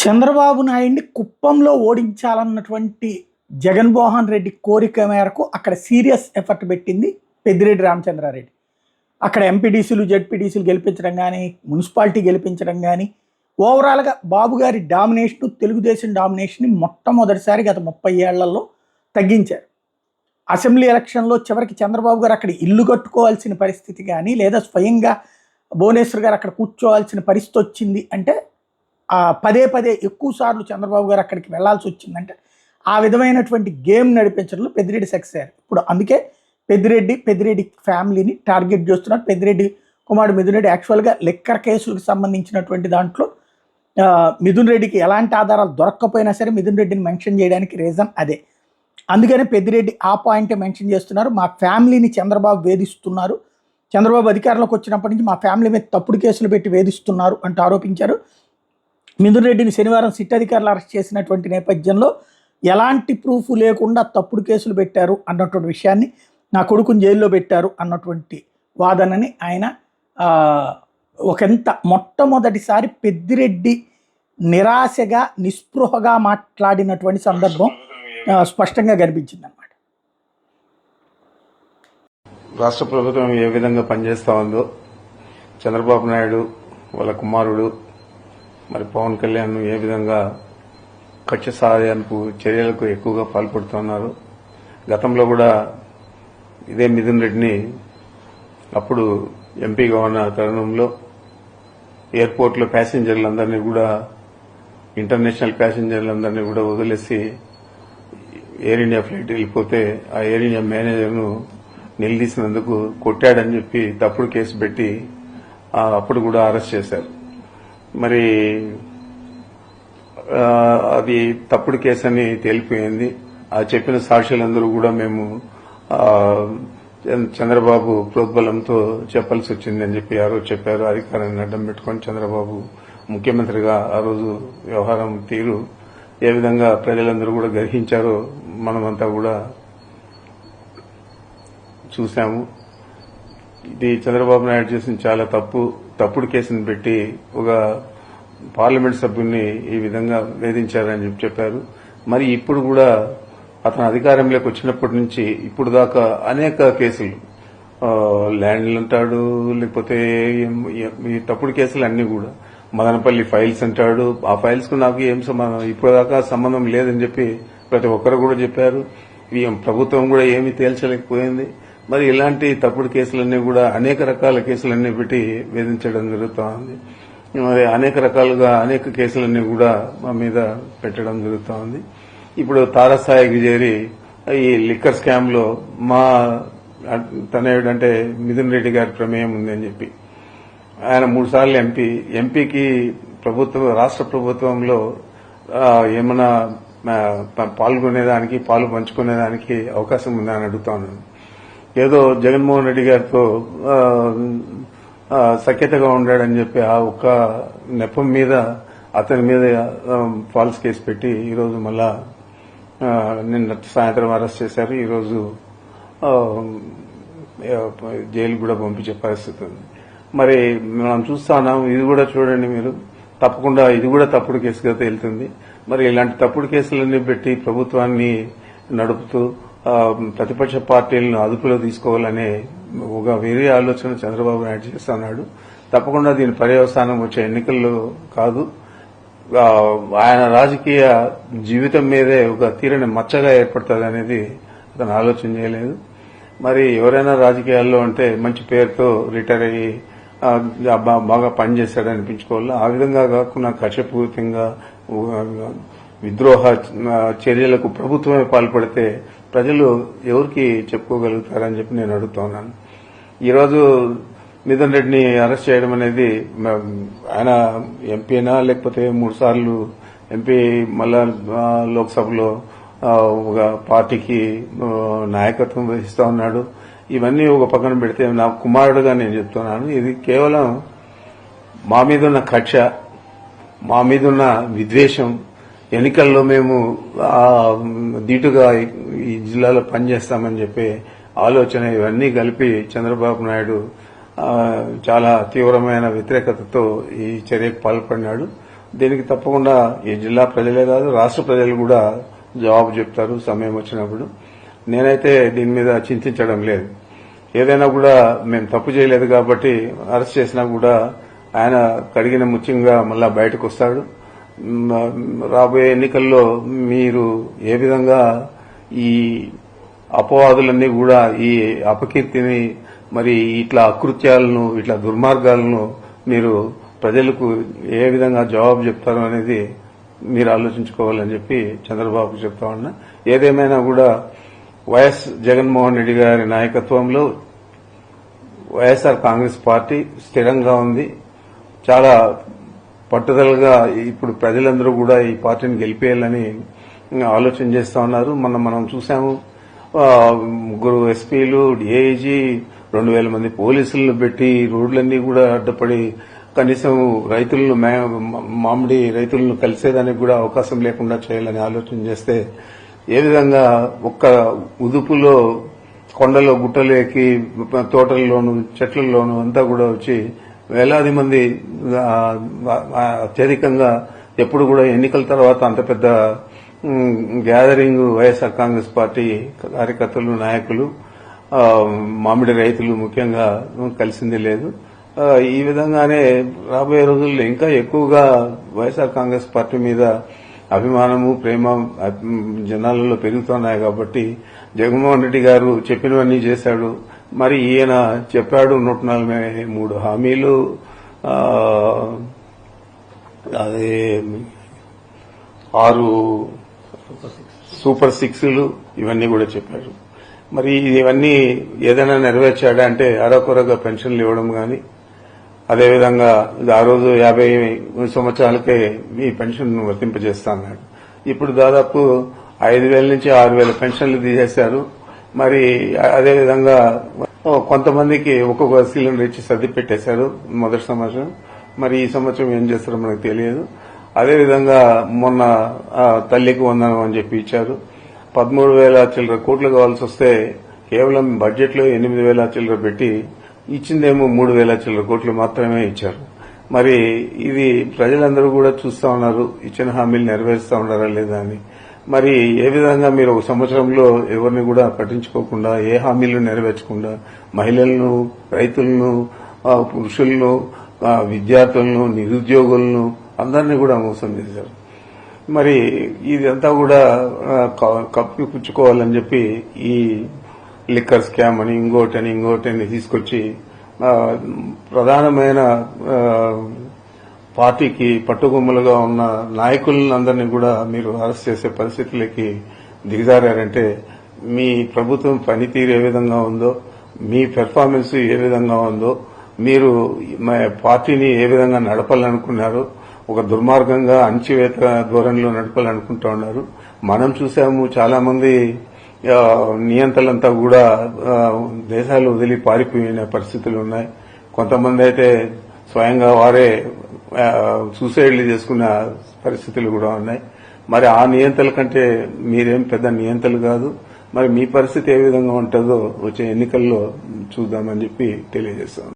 చంద్రబాబు నాయుడిని కుప్పంలో ఓడించాలన్నటువంటి జగన్మోహన్ రెడ్డి కోరిక మేరకు అక్కడ సీరియస్ ఎఫర్ట్ పెట్టింది పెద్దిరెడ్డి రామచంద్రారెడ్డి. అక్కడ ఎంపీడీసీలు జెడ్పీటీసీలు గెలిపించడం కానీ, మున్సిపాలిటీ గెలిపించడం కానీ, ఓవరాల్గా బాబు గారి డామినేషన్, తెలుగుదేశం డామినేషన్ని మొట్టమొదటిసారి గత 30 ఏళ్లలో తగ్గించారు. అసెంబ్లీ ఎలక్షన్లో చివరికి చంద్రబాబు గారు అక్కడ ఇల్లు కట్టుకోవాల్సిన పరిస్థితి కానీ, లేదా స్వయంగా భువనేశ్వర్ గారు అక్కడ కూర్చోవాల్సిన పరిస్థితి వచ్చింది అంటే, పదే పదే ఎక్కువ సార్లు చంద్రబాబు గారు అక్కడికి వెళ్లాల్సి వచ్చిందంటే, ఆ విధమైనటువంటి గేమ్ నడిపించడంలో పెద్దిరెడ్డి సక్సెస్ అయ్యారు. ఇప్పుడు అందుకే పెద్దిరెడ్డి ఫ్యామిలీని టార్గెట్ చేస్తున్నారు. పెద్దిరెడ్డి కుమారుడు మిథున్ రెడ్డి యాక్చువల్గా లిక్కర్ కేసులకు సంబంధించినటువంటి దాంట్లో మిథున్ రెడ్డికి ఎలాంటి ఆధారాలు దొరక్కపోయినా సరే మిథున్ రెడ్డిని మెన్షన్ చేయడానికి రీజన్ అదే. అందుకనే పెద్దిరెడ్డి ఆ పాయింటే మెన్షన్ చేస్తున్నారు. మా ఫ్యామిలీని చంద్రబాబు వేధిస్తున్నారు, చంద్రబాబు అధికారంలోకి వచ్చినప్పటి నుంచి మా ఫ్యామిలీ మీద తప్పుడు కేసులు పెట్టి వేధిస్తున్నారు అంటూ ఆరోపించారు. మిథున్ రెడ్డిని శనివారం సిట్ అధికారులు అరెస్ట్ చేసినటువంటి నేపథ్యంలో ఎలాంటి ప్రూఫ్ లేకుండా తప్పుడు కేసులు పెట్టారు అన్నటువంటి విషయాన్ని, నా కొడుకుని జైల్లో పెట్టారు అన్నటువంటి వాదనని ఆయన ఒకంత మొట్టమొదటిసారి పెద్దిరెడ్డి నిరాశగా నిస్పృహగా మాట్లాడినటువంటి సందర్భం స్పష్టంగా కనిపించింది అన్నమాట. రాష్ట్ర ప్రభుత్వం ఏ విధంగా పనిచేస్తా ఉందో, చంద్రబాబు నాయుడు వాళ్ళ కుమారుడు మరి పవన్ కళ్యాణ్ ఏ విధంగా కక్ష సాధనకు చర్యలకు ఎక్కువగా పాల్పడుతున్నారు. గతంలో కూడా ఇదే మిథున్ రెడ్డిని అప్పుడు ఎంపీగా ఉన్న తరుణంలో ఎయిర్పోర్ట్లో ప్యాసింజర్లందరినీ కూడా, ఇంటర్నేషనల్ ప్యాసింజర్లందరినీ కూడా వదిలేసి ఎయిర్ ఇండియా ఫ్లైట్ వెళ్ళిపోతే ఆ ఎయిర్ ఇండియా మేనేజర్ను నిలదీసినందుకు కొట్టాడని చెప్పి తప్పుడు కేసు పెట్టి అప్పుడు కూడా అరెస్ట్ చేశారు. మరి అది తప్పుడు కేసు అని తేలిపోయింది. ఆ చెప్పిన సాక్షులందరూ కూడా మేము చంద్రబాబు ప్రోద్బలంతో చెప్పాల్సి వచ్చిందని చెప్పి ఆ రోజు చెప్పారు. అధికారాన్ని అడ్డం పెట్టుకొని చంద్రబాబు ముఖ్యమంత్రిగా ఆ రోజు వ్యవహారం తీరు ఏ విధంగా ప్రజలందరూ కూడా గ్రహించారో మనమంతా కూడా చూశాము. ఇది చంద్రబాబు నాయుడు చేసిన చాలా తప్పుడు కేసును పెట్టి ఒక పార్లమెంట్ సభ్యుల్ని ఈ విధంగా వేధించారని చెప్పారు. మరి ఇప్పుడు కూడా అతను అధికారంలోకి వచ్చినప్పటి నుంచి ఇప్పుడు దాకా అనేక కేసులు, ల్యాండ్లు అంటాడు, లేకపోతే ఈ తప్పుడు కేసులు అన్ని కూడా, మదనపల్లి ఫైల్స్ అంటాడు. ఆ ఫైల్స్ కు నాకు ఏం సంబంధం, ఇప్పటిదాకా సంబంధం లేదని చెప్పి ప్రతి ఒక్కరు కూడా చెప్పారు. ప్రభుత్వం కూడా ఏమీ తేల్చలేకపోయింది. మరి ఇలాంటి తప్పుడు కేసులన్నీ కూడా, అనేక రకాల కేసులన్నీ పెట్టి వేధించడం జరుగుతోంది. మరి అనేక రకాలుగా అనేక కేసులన్నీ కూడా మా మీద పెట్టడం జరుగుతోంది. ఇప్పుడు తారస్థాయికి చేరి ఈ లిక్కర్ స్కామ్ లో మా తనయుడంటే మిథున్ రెడ్డి గారి ప్రమేయం ఉందని చెప్పి ఆయన 3 సార్లు ఎంపీకి రాష్ట్ర ప్రభుత్వంలో ఏమైనా పాల్గొనేదానికి, పాలు పంచుకునేదానికి అవకాశం ఉందని అడుగుతాను. ఏదో జగన్మోహన్ రెడ్డి గారితో సఖ్యతగా ఉండాడని చెప్పి ఆ ఒక్క నెపం మీద అతని మీద ఫాల్స్ కేసు పెట్టి ఈరోజు మళ్ళా నిన్న సాయంత్రం అరెస్ట్ చేశారు. ఈరోజు జైలు కూడా పంపించే పరిస్థితి ఉంది. మరి మనం చూస్తా ఉన్నాం. ఇది కూడా చూడండి మీరు, తప్పకుండా ఇది కూడా తప్పుడు కేసుగా తేలుతుంది. మరి ఇలాంటి తప్పుడు కేసులన్నీ పెట్టి ప్రభుత్వాన్ని నడుపుతూ ప్రతిపక్ష పార్టీలను అదుపులో తీసుకోవాలనే ఒక వేరే ఆలోచన చంద్రబాబు నాయుడు చేస్తున్నాడు. తప్పకుండా దీని పర్యవసానం వచ్చే ఎన్నికల్లో కాదు, ఆయన రాజకీయ జీవితం మీదే ఒక తీరని మచ్చగా ఏర్పడుతుంది అనేది అతను ఆలోచన చేయలేదు. మరి ఎవరైనా రాజకీయాల్లో అంటే మంచి పేరుతో రిటైర్ అయ్యి బాగా పనిచేశాడని అనిపించుకోవాలి. ఆ విధంగా కాకుండా కక్షపూరితంగా విద్రోహ చర్యలకు ప్రభుత్వమే పాల్పడితే ప్రజలు ఎవరికి చెప్పుకోగలుగుతారని చెప్పి నేను అడుగుతున్నాను. ఈరోజు మిథున్ రెడ్డిని అరెస్ట్ చేయడం అనేది, ఆయన ఎంపీనా లేకపోతే 3 సార్లు ఎంపీ, మళ్ళా లోక్సభలో ఒక పార్టీకి నాయకత్వం వహిస్తా ఉన్నాడు. ఇవన్నీ ఒక పక్కన పెడితే నా కుమారుడుగా నేను చెప్తున్నాను, ఇది కేవలం మా మీదున్న కక్ష, మా మీదున్న విద్వేషం, ఎన్నికల్లో మేము దీటుగా ఈ జిల్లాలో పనిచేస్తామని చెప్పి ఆలోచన, ఇవన్నీ కలిపి చంద్రబాబు నాయుడు చాలా తీవ్రమైన వ్యతిరేకతతో ఈ చర్యకు పాల్పడినాడు. దీనికి తప్పకుండా ఈ జిల్లా ప్రజలే కాదు రాష్ట్ర ప్రజలు కూడా జవాబు చెప్తారు సమయం వచ్చినప్పుడు. నేనైతే దీని మీద చింతించడం లేదు. ఏదైనా కూడా మేము తప్పు చేయలేదు కాబట్టి అరెస్ట్ చేసినా కూడా ఆయన కడిగిన ముత్యంగా మళ్ళా బయటకు వస్తాడు. రాబోయే ఎన్నికల్లో మీరు ఏ విధంగా ఈ అపవాదులన్నీ కూడా ఈ అపకీర్తిని మరి ఇట్లా అకృత్యాలను ఇట్లా దుర్మార్గాలను మీరు ప్రజలకు ఏ విధంగా జవాబు చెప్తారో అనేది మీరు ఆలోచించుకోవాలని చెప్పి చంద్రబాబుకు చెప్తా ఉన్నా. ఏదేమైనా కూడా వైఎస్ జగన్మోహన్ రెడ్డి గారి నాయకత్వంలో వైఎస్ఆర్ కాంగ్రెస్ పార్టీ స్థిరంగా ఉంది. చాలా పట్టుదలగా ఇప్పుడు ప్రజలందరూ కూడా ఈ పార్టీని గెలిపేయాలని ఆలోచన చేస్తా ఉన్నారు. మనం చూసాము, ముగ్గురు ఎస్పీలు, డిఐజీ, 2000 మంది పోలీసులను పెట్టి రోడ్లన్నీ కూడా అడ్డపడి కనీసం రైతులను మామిడి రైతులను కలిసేదానికి కూడా అవకాశం లేకుండా చేయాలని ఆలోచన చేస్తే ఏ విధంగా ఒక్క ఉదుపులో కొండలో గుట్టలు ఎక్కి తోటల్లోనూ చెట్లలోనూ అంతా కూడా వచ్చి వేలాది మంది అత్యధికంగా ఎప్పుడు కూడా ఎన్నికల తర్వాత అంత పెద్ద గ్యాదరింగ్ వైఎస్ఆర్ కాంగ్రెస్ పార్టీ కార్యకర్తలు, నాయకులు, మామిడి రైతులు ముఖ్యంగా కలిసింది లేదు. ఈ విధంగానే రాబోయే రోజుల్లో ఇంకా ఎక్కువగా వైఎస్ఆర్ కాంగ్రెస్ పార్టీ మీద అభిమానము, ప్రేమ జనాలలో పెరుగుతున్నాయి. కాబట్టి జగన్మోహన్ రెడ్డి గారు చెప్పినవన్నీ చేశాడు. మరి ఈయన చెప్పాడు 143 హామీలు, అదే 6 సూపర్ 6లు ఇవన్నీ కూడా చెప్పారు. మరి ఇవన్నీ ఏదైనా నెరవేర్చాడా అంటే అరకొరగా పెన్షన్లు ఇవ్వడం గాని, అదేవిధంగా ఆ రోజు 50 సంవత్సరాలకే ఈ పెన్షన్ వర్తింపజేస్తా అన్నాడు. ఇప్పుడు దాదాపు 5,000 నుంచి 6,000 పెన్షన్లు తీసేశారు. మరి అదేవిధంగా కొంతమందికి ఒక్కొక్క సిలిండర్ ఇచ్చి సర్ది పెట్టేశారు మొదటి సంవత్సరం. మరి ఈ సంవత్సరం ఏం చేస్తారో మనకు తెలియదు. అదేవిధంగా మొన్న తల్లికి వందనం అని చెప్పి ఇచ్చారు. 13,000 చిల్లర కోట్లు కావాల్సి వస్తే కేవలం బడ్జెట్ లో 8,000 చిల్లర పెట్టి ఇచ్చిందేమో 3,000 చిల్లర కోట్లు మాత్రమే ఇచ్చారు. మరి ఇది ప్రజలందరూ కూడా చూస్తా ఉన్నారు, ఇచ్చిన హామీలు నెరవేరుస్తా ఉన్నారా లేదా అని. మరి ఏ విధంగా మీరు ఒక సంవత్సరంలో ఎవరిని కూడా పట్టించుకోకుండా, ఏ హామీలు నెరవేర్చకుండా మహిళలను, రైతులను, పురుషులను, విద్యార్థులను, నిరుద్యోగులను అందరినీ కూడా మోసం చేశారు. మరి ఇదంతా కూడా కప్పిపుచ్చుకోవాలని చెప్పి ఈ లిక్కర్ స్కామ్ అని ఇంకోటని తీసుకొచ్చి ప్రధానమైన పార్టీకి పట్టుకొమ్మలుగా ఉన్న నాయకులందరినీ కూడా మీరు అరెస్ట్ చేసే పరిస్థితులకి దిగజారంటే మీ ప్రభుత్వం పనితీరు ఏ విధంగా ఉందో, మీ పెర్ఫార్మెన్స్ ఏ విధంగా ఉందో, మీరు పార్టీని ఏ విధంగా నడపాలనుకున్నారో, ఒక దుర్మార్గంగా అణచివేత ధోరణిలో నడపాలనుకుంటా ఉన్నారు. మనం చూసాము, చాలా మంది నియంతలంతా కూడా దేశాలు వదిలి పారిపోయిన పరిస్థితులు ఉన్నాయి. కొంతమంది అయితే స్వయంగా వారే సూసైడ్లు చేసుకున్న పరిస్థితులు కూడా ఉన్నాయి. మరి ఆ నియంతల కంటే మీరేం పెద్ద నియంతలు కాదు. మరి మీ పరిస్థితి ఏ విధంగా ఉంటుందో వచ్చే ఎన్నికల్లో చూద్దామని చెప్పి తెలియజేస్తాను.